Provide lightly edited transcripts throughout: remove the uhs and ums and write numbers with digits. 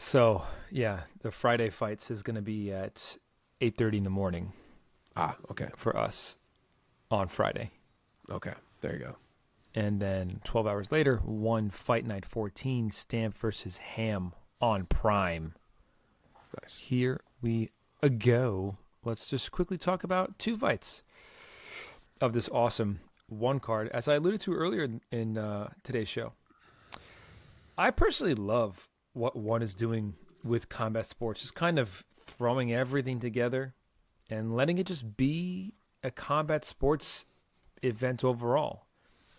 So yeah, the Friday fights is going to be at 8:30 in the morning Ah, okay. for us on Friday, Okay. There you go. and then 12 hours later, one Fight Night 14, Stamp versus Ham on Prime. Nice. Here we go. Let's just quickly talk about two fights of this awesome one card. As I alluded to earlier in today's show, I personally love what one is doing with combat sports, just kind of throwing everything together and letting it just be a combat sports event overall.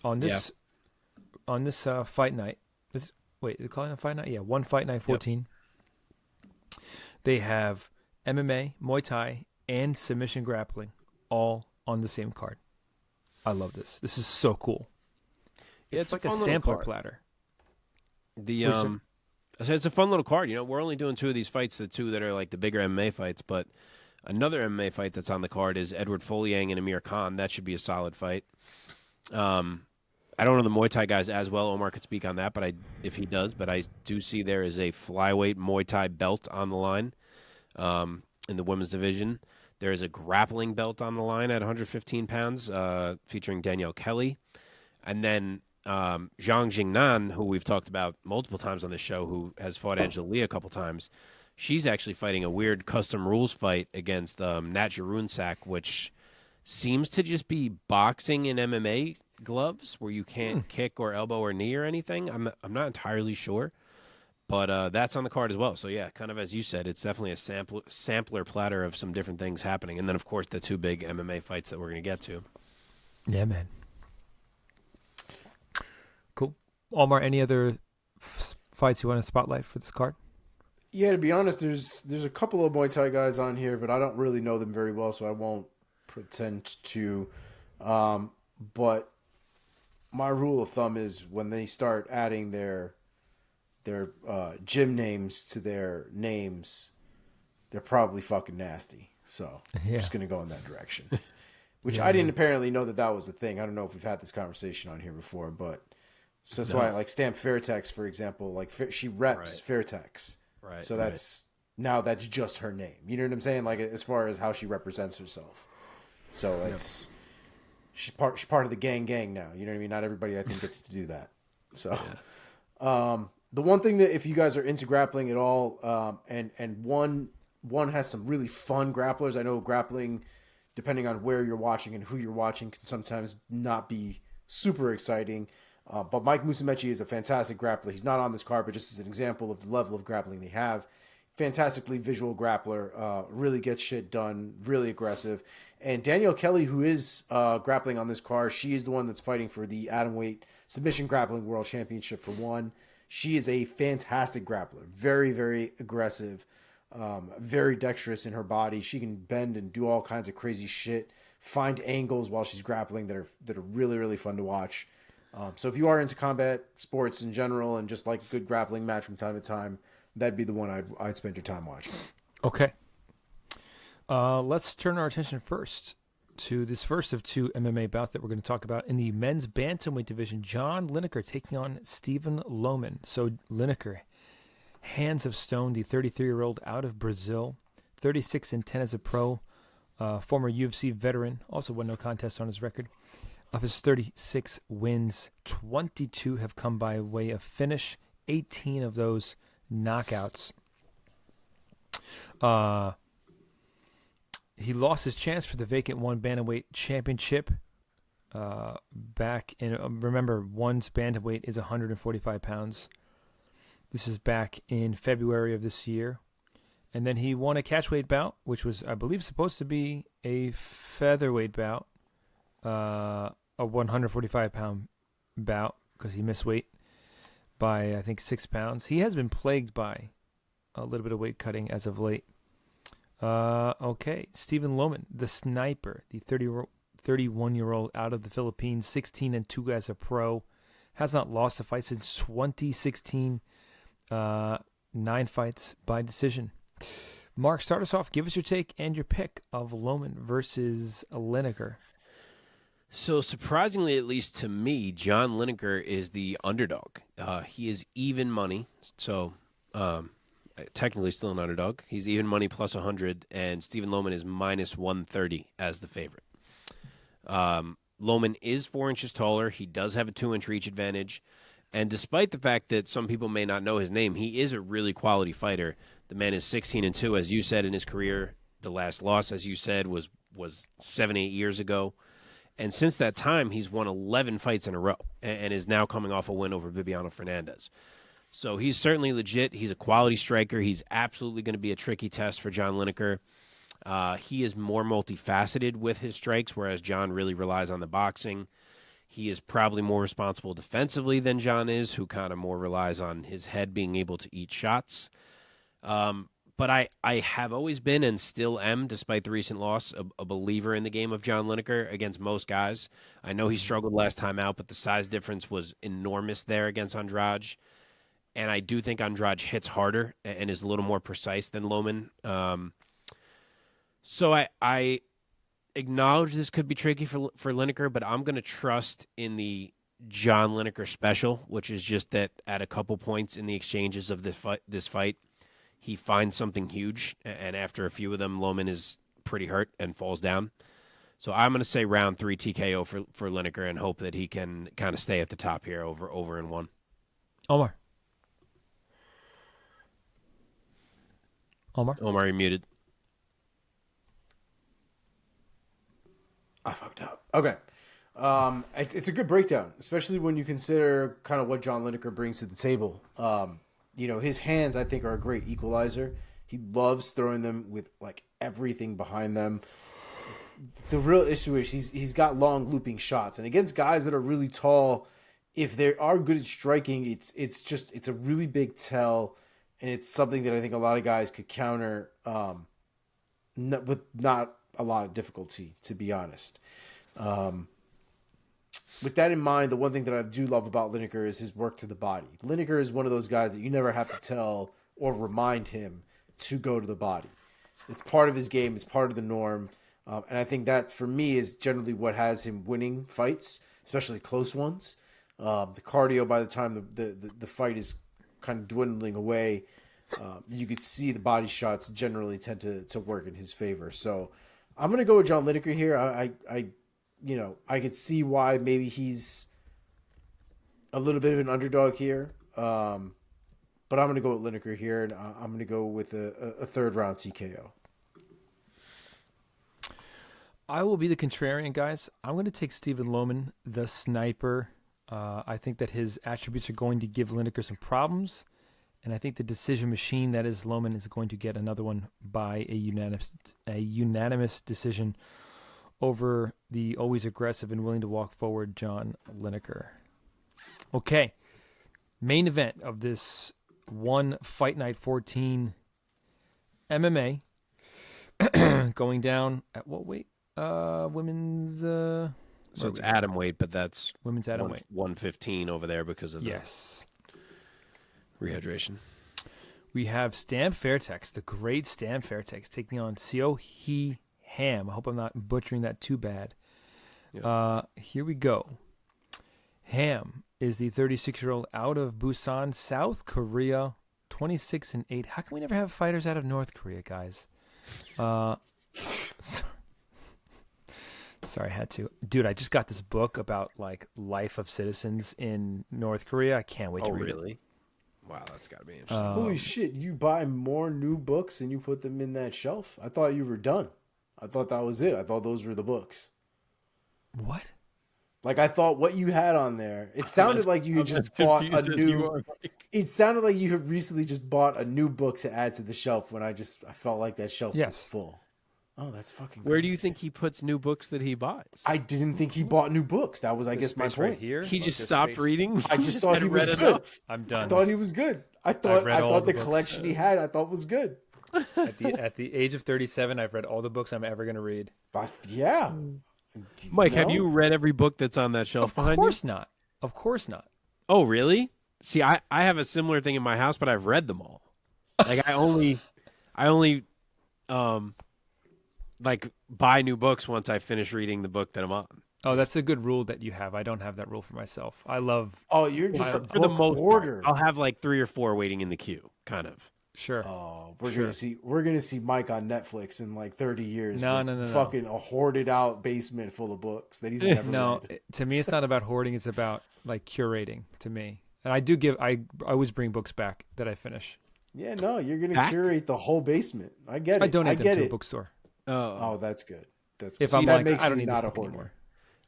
On Yeah. this fight night, wait, they're calling it a fight night? Yeah, one Fight Night Yep. 14. They have MMA, Muay Thai, and submission grappling all on the same card. I love this. This is so cool. Yeah, It's it's a like a fun little sampler card. platter. The What'd you say? I said it's a fun little card. We're only doing two of these fights, the two that are like the bigger MMA fights, but another MMA fight that's on the card is Edward Folyang and Amir Khan. That should be a solid fight. Um, I don't know the Muay Thai guys as well. Omar could speak on that, but if he does, but I do see there is a flyweight Muay Thai belt on the line in the women's division. There is a grappling belt on the line at 115 pounds, featuring Danielle Kelly. And then Zhang Jingnan, who we've talked about multiple times on this show, who has fought Angela Lee a couple times, she's actually fighting a weird custom rules fight against Nat Jarunsak, which seems to just be boxing and MMA gloves where you can't kick or elbow or knee or anything. I'm not entirely sure, but that's on the card as well. So yeah, kind of as you said, it's definitely a sampler platter of some different things happening, and then of course the two big MMA fights that we're going to get to. Yeah, man. Cool. Omar, any other fights you want to spotlight for this card? Yeah, to be honest, there's a couple of Muay Thai guys on here, but I don't really know them very well, so I won't pretend to. Um, but my rule of thumb is when they start adding their gym names to their names, they're probably fucking nasty. So I'm Yeah. just gonna go in that direction. Which Yeah, I didn't man. apparently know that was a thing. I don't know if we've had this conversation on here before, but so that's why No. like Stamp Fairtex, for example, like she reps Right. Fairtex, Right. so that's now that's just her name. You know what I'm saying? Like as far as how she represents herself. So Yep. it's she's part of the gang now. You know what I mean? Not everybody I think gets to do that. So Yeah. the one thing that if you guys are into grappling at all, and one has some really fun grapplers. I know grappling, depending on where you're watching and who you're watching, can sometimes not be super exciting. But Mike Musumeci is a fantastic grappler. He's not on this card, but just as an example of the level of grappling they have. Fantastically visual grappler, really gets shit done, really aggressive. And Danielle Kelly, who is grappling on this card, she is the one that's fighting for the Atomweight Submission Grappling World Championship for one. She is a fantastic grappler, very, very aggressive, very dexterous in her body. She can bend and do all kinds of crazy shit, find angles while she's grappling that are really, really fun to watch. So if you are into combat sports in general and just like a good grappling match from time to time, that'd be the one I'd spend your time watching. Okay. Let's turn our attention first to this first of two MMA bouts that we're going to talk about in the men's bantamweight division. John Lineker taking on Stephen Loman. So Lineker, hands of stone, the 33-year-old out of Brazil, 36-10 as a pro, former UFC veteran, also won no contest on his record. Of his 36 wins, 22 have come by way of finish, 18 of those knockouts. He lost his chance for the vacant one bantamweight championship back in. Remember, one's bantamweight is 145 pounds. This is back in February of this year. And then he won a catchweight bout, which was, I believe, supposed to be a featherweight bout, a 145-pound bout, because he missed weight by, I think, 6 pounds. He has been plagued by a little bit of weight cutting as of late. Okay, Stephen Loman, the sniper, the 31-year-old out of the Philippines, 16-2 as a pro, has not lost a fight since 2016. 9 fights by decision. Mark, start us off. Give us your take and your pick of Loman versus Lineker. So surprisingly, at least to me, John Lineker is the underdog. He is even money. So technically still an underdog. He's even money plus 100, and Stephen Loman is minus 130 as the favorite. Loman is 4 inches taller. He does have a 2-inch reach advantage. And despite the fact that some people may not know his name, he is a really quality fighter. The man is 16-2, as you said, in his career. The last loss, as you said, was 7-8 years ago. And since that time, he's won 11 fights in a row and is now coming off a win over Bibiano Fernandez. So he's certainly legit. He's a quality striker. He's absolutely going to be a tricky test for John Lineker. He is more multifaceted with his strikes, whereas John really relies on the boxing. He is probably more responsible defensively than John is, who kind of more relies on his head being able to eat shots. But I have always been and still am, despite the recent loss, a believer in the game of John Lineker against most guys. I know he struggled last time out, but the size difference was enormous there against Andrade. And I do think Andrade hits harder and is a little more precise than Loman. So I acknowledge this could be tricky for Lineker, but I'm going to trust in the John Lineker special, which is just that at a couple points in the exchanges of this fight, he finds something huge, and after a few of them, Loman is pretty hurt and falls down. So I'm going to say round 3 TKO for Lineker and hope that he can kind of stay at the top here over in 1. Omar, you're muted. I fucked up. Okay. It's a good breakdown, especially when you consider kind of what John Lineker brings to the table. His hands, I think, are a great equalizer. He loves throwing them with, like, everything behind them. The real issue is he's got long looping shots. And against guys that are really tall, if they are good at striking, it's a really big tell. And it's something that I think a lot of guys could counter with not a lot of difficulty, to be honest. With that in mind, the one thing that I do love about Lineker is his work to the body. Lineker is one of those guys that you never have to tell or remind him to go to the body. It's part of his game. It's part of the norm. And I think that, for me, is generally what has him winning fights, especially close ones. The cardio, by the time the fight is kind of dwindling away, you could see the body shots generally tend to work in his favor. So I'm going to go with John Lineker here. I could see why maybe he's a little bit of an underdog here. But I'm going to go with Lineker here, and I'm going to go with a third round TKO. I will be the contrarian, guys. I'm going to take Stephen Loman, the sniper. I think that his attributes are going to give Lineker some problems, and I think the decision machine that is Loman is going to get another one by a unanimous decision over the always aggressive and willing to walk forward John Lineker. Okay, main event of this one Fight Night 14 MMA going down at what weight? Women's. So it's atom weight, but that's women's atom weight 115 over there because of the rehydration. We have Stan Fairtex, the great Stan Fairtex, taking on Seo Hee. Ham. I hope I'm not butchering that too bad. Yep. Here we go. Ham is the 36-year-old out of Busan, South Korea, 26-8. How can we never have fighters out of North Korea, guys? Sorry, I had to. Dude, I just got this book about like life of citizens in North Korea. I can't wait to read it. Really? Wow, that's got to be interesting. Holy shit, you buy more new books and you put them in that shelf? I thought you were done. I thought that was it. I thought those were the books. What? Like, I thought what you had on there, it sounded like you had just bought a new... It sounded like you had recently just bought a new book to add to the shelf when I felt like that shelf was full. Oh, that's fucking crazy. Where do you think he puts new books that he buys? I didn't think he bought new books. That was, I guess, my point. Right here. He just stopped reading? I just thought he was good. I'm done. I thought he was good. I thought the collection he had, I thought was good. At the age of 37, I've read all the books I'm ever going to read. But yeah. Mike, have you read every book that's on that shelf behind you? Of course not. Of course not. Oh, really? See, I have a similar thing in my house, but I've read them all. Like I only like buy new books once I finish reading the book that I'm on. Oh, that's a good rule that you have. I don't have that rule for myself. I love. Oh, you're just a for the most hoarder. I'll have like 3 or 4 waiting in the queue, kind of. Sure. Oh, we're Sure. gonna see Mike on Netflix in like 30 years. No, with no, no, no. fucking a hoarded out basement full of books that he's never No, read. to me, it's not about hoarding. It's about like curating. To me, and I always bring books back that I finish. Yeah, no, you're gonna Back? curate the whole basement. I get it. I donate them get to a it. bookstore Oh, that's good. That's good. if See, I'm that like, makes I you don't need this not a book hoarder. anymore.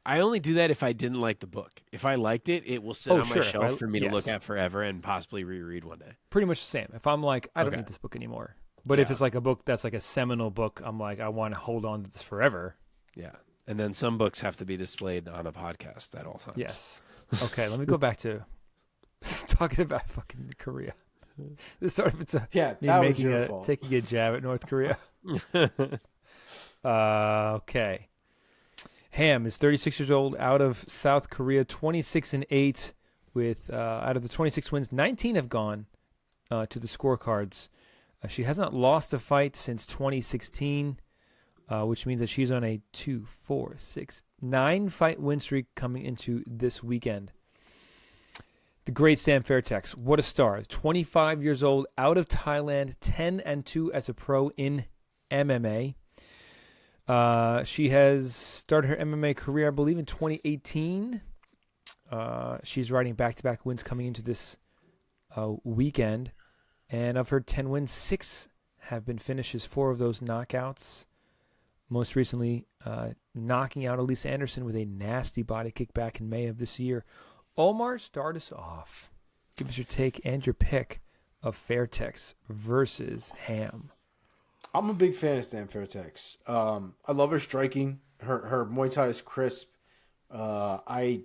I only do that if I didn't like the book. If I liked it, it will sit Oh, on sure, my if shelf I- for me to look yes. at forever and possibly reread one day. Pretty much the same. If I'm like, I don't Okay. need this book anymore. But if Yeah. it's like a book that's like a seminal book, I'm like, I want to hold on to this forever. Yeah. And then some books have to be displayed on a podcast at all times. Yes. Okay, let me go back to talking about fucking Korea. This started with Yeah, me that was making your fault. taking a jab at North Korea. Okay. Ham is 36 years old, out of South Korea, 26-8. With out of the 26 wins, 19 have gone to the scorecards. She has not lost a fight since 2016, which means that she's on a 9 fight win streak coming into this weekend. The great Sam Fairtex, what a star! 25 years old, out of Thailand, 10-2 as a pro in MMA. She has started her MMA career, I believe, in 2018. She's riding back-to-back wins coming into this weekend. And of her 10 wins, 6 have been finishes, 4 of those knockouts. Most recently, knocking out Elise Anderson with a nasty body kick back in May of this year. Omar, start us off. Give us your take and your pick of Fairtex versus Ham. I'm a big fan of Stan Fairtex. I love her striking. Her Muay Thai is crisp. I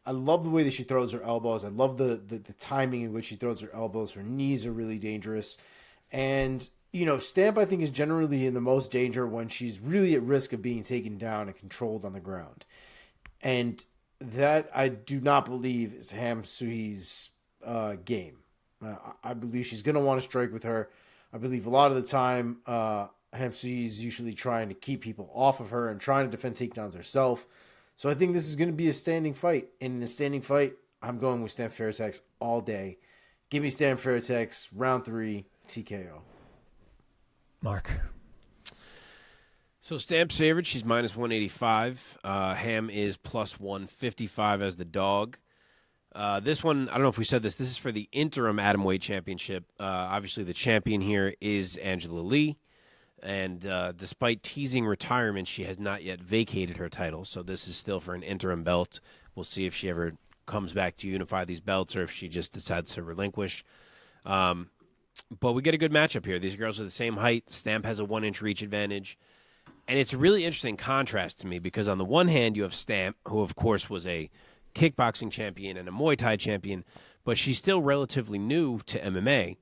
love the way that she throws her elbows. I love the timing in which she throws her elbows. Her knees are really dangerous. And, Stamp, I think, is generally in the most danger when she's really at risk of being taken down and controlled on the ground. And that, I do not believe, is Ham Suhi's game. I believe she's going to want to strike with her. I believe a lot of the time, Ham Suhi is usually trying to keep people off of her and trying to defend takedowns herself. So I think this is going to be a standing fight. And in a standing fight, I'm going with Stan Fairtex all day. Give me Stan Fairtex, round 3, TKO. Mark. So Stamp's favorite, she's minus 185. Ham is plus 155 as the dog. This one, I don't know if we said this. This is for the interim atomweight championship. Obviously, the champion here is Angela Lee. And despite teasing retirement, she has not yet vacated her title. So this is still for an interim belt. We'll see if she ever comes back to unify these belts or if she just decides to relinquish. But we get a good matchup here. These girls are the same height. Stamp has a 1-inch reach advantage. And it's a really interesting contrast to me because on the one hand, you have Stamp, who, of course, was a kickboxing champion and a Muay Thai champion, but she's still relatively new to MMA.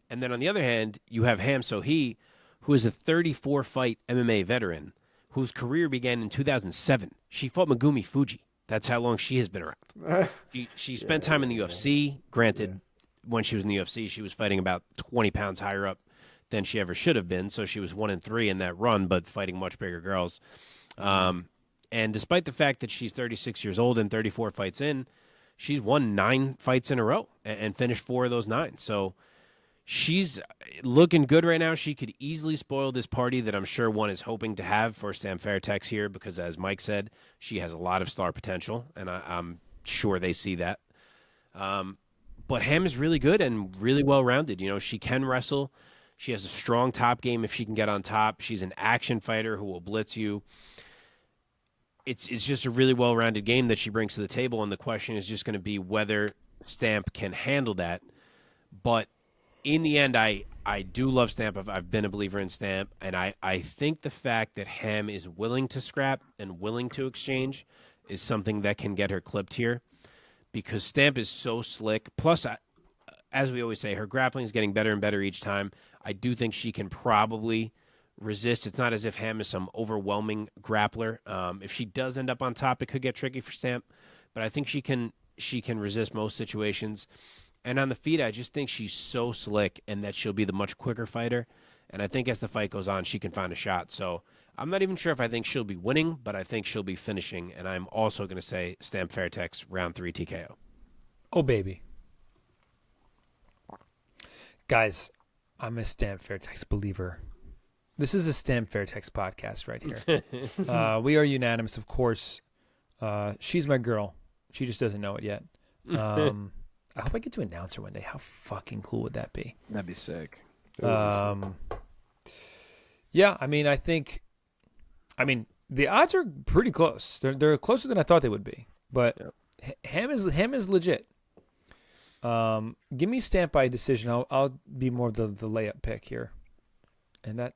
And then on the other hand, you have Seo Hee, who is a 34-fight MMA veteran whose career began in 2007. She fought Megumi Fuji. That's how long she has been around. She spent time in the UFC. Granted, when she was in the UFC, she was fighting about 20 pounds higher up than she ever should have been, so she was 1-3 in that run, but fighting much bigger girls. And despite the fact that she's 36 years old and 34 fights in, she's won 9 fights in a row and finished 4 of those 9. So she's looking good right now. She could easily spoil this party that I'm sure one is hoping to have for Stam Fairtex here because, as Mike said, she has a lot of star potential, and I'm sure they see that. But Ham is really good and really well-rounded. She can wrestle. She has a strong top game if she can get on top. She's an action fighter who will blitz you. It's just a really well-rounded game that she brings to the table, and the question is just going to be whether Stamp can handle that. But in the end, I do love Stamp. I've been a believer in Stamp, and I think the fact that Ham is willing to scrap and willing to exchange is something that can get her clipped here because Stamp is so slick. Plus, as we always say, her grappling is getting better and better each time. I do think she can probably resist. It's not as if Ham is some overwhelming grappler. If she does end up on top, it could get tricky for Stamp, but I think she can resist most situations. And on the feet, I just think she's so slick and that she'll be the much quicker fighter. And I think as the fight goes on, she can find a shot. So I'm not even sure if I think she'll be winning, but I think she'll be finishing. And I'm also going to say Stamp Fairtex, round 3 TKO. Oh, baby. Guys, I'm a Stamp Fairtex believer. This is a Stamp Fairtex podcast right here. We are unanimous, of course. She's my girl. She just doesn't know it yet. I hope I get to announce her one day. How fucking cool would that be? That'd be sick. Yeah, I mean, the odds are pretty close. They're closer than I thought they would be. But Ham is legit. Give me Stamp by decision. I'll be more of the layup pick here. And that